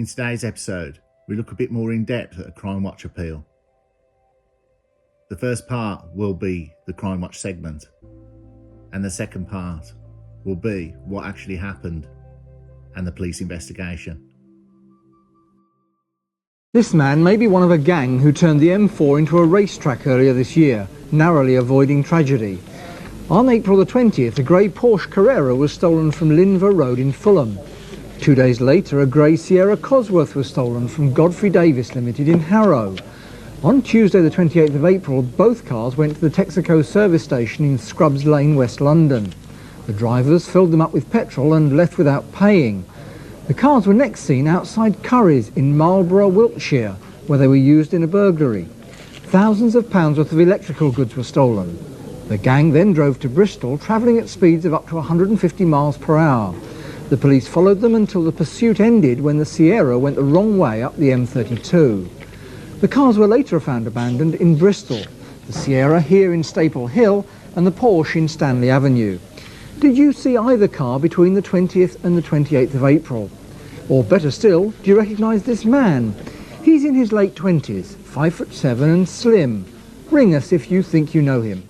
In today's episode, we look a bit more in depth at a Crime Watch appeal. The first part will be the Crime Watch segment, and the second part will be what actually happened and the police investigation. This man may be one of a gang who turned the M4 into a racetrack earlier this year, narrowly avoiding tragedy. On April the 20th, a grey Porsche Carrera was stolen from Linver Road in Fulham. 2 days later, a grey Sierra Cosworth was stolen from Godfrey Davis Limited in Harrow. On Tuesday the 28th of April, both cars went to the Texaco service station in Scrubs Lane, West London. The drivers filled them up with petrol and left without paying. The cars were next seen outside Curry's in Marlborough, Wiltshire, where they were used in a burglary. Thousands of pounds worth of electrical goods were stolen. The gang then drove to Bristol, travelling at speeds of up to 150 miles per hour. The police followed them until the pursuit ended when the Sierra went the wrong way up the M32. The cars were later found abandoned in Bristol, the Sierra here in Staple Hill and the Porsche in Stanley Avenue. Did you see either car between the 20th and the 28th of April? Or better still, do you recognise this man? He's in his late 20s, 5'7" and slim. Ring us if you think you know him.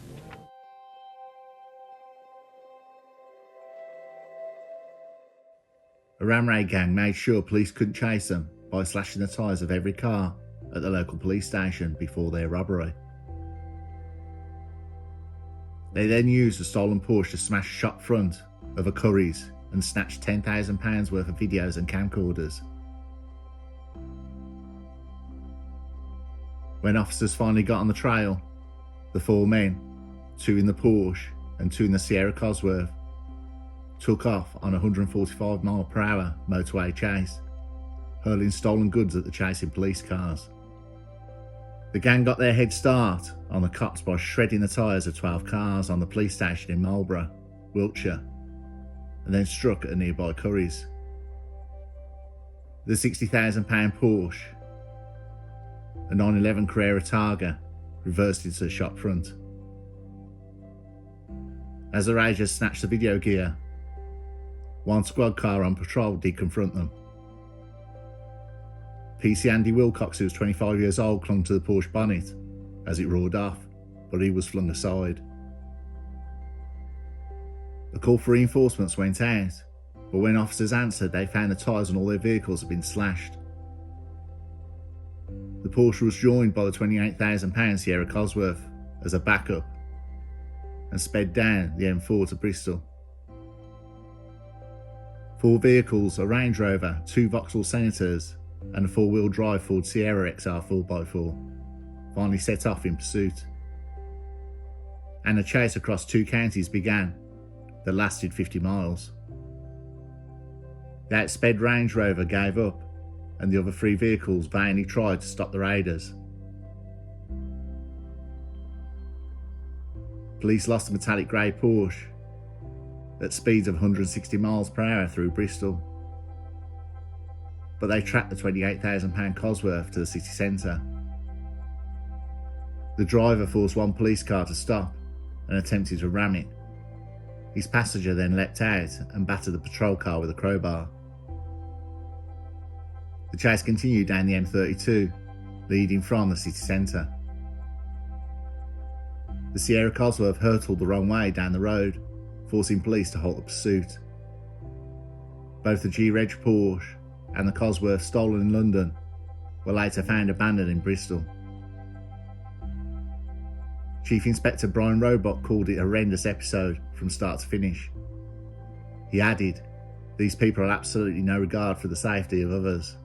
A Ramray gang made sure police couldn't chase them by slashing the tyres of every car at the local police station before their robbery. They then used the stolen Porsche to smash the shop front of a Curry's and snatched £10,000 worth of videos and camcorders. When officers finally got on the trail, the four men, 2 in the Porsche and 2 in the Sierra Cosworth, took off on a 145 mph motorway chase, hurling stolen goods at the chasing police cars. The gang got their head start on the cops by shredding the tyres of 12 cars on the police station in Marlborough, Wiltshire, and then struck at a nearby Curry's. The £60,000 Porsche, a 911 Carrera Targa, reversed into the shop front. As the Ragers snatched the video gear, one squad car on patrol did confront them. PC Andy Wilcox, who was 25 years old, clung to the Porsche bonnet as it roared off, but he was flung aside. The call for reinforcements went out, but when officers answered, they found the tyres on all their vehicles had been slashed. The Porsche was joined by the £28,000 Sierra Cosworth as a backup and sped down the M4 to Bristol. 4 vehicles, a Range Rover, 2 Vauxhall Senators and a 4-wheel drive Ford Sierra XR 4x4, finally set off in pursuit. And a chase across 2 counties began that lasted 50 miles. The outsped Range Rover gave up and the other 3 vehicles vainly tried to stop the raiders. Police lost a metallic grey Porsche at speeds of 160 miles per hour through Bristol, but they tracked the £28,000 Cosworth to the city centre. The driver forced one police car to stop and attempted to ram it. His passenger then leapt out and battered the patrol car with a crowbar. The chase continued down the M32, leading from the city centre. The Sierra Cosworth hurtled the wrong way down the road, forcing police to halt the pursuit. Both the G-Reg Porsche and the Cosworth stolen in London were later found abandoned in Bristol. Chief Inspector Brian Roebuck called it a horrendous episode from start to finish. He added, "These people have absolutely no regard for the safety of others."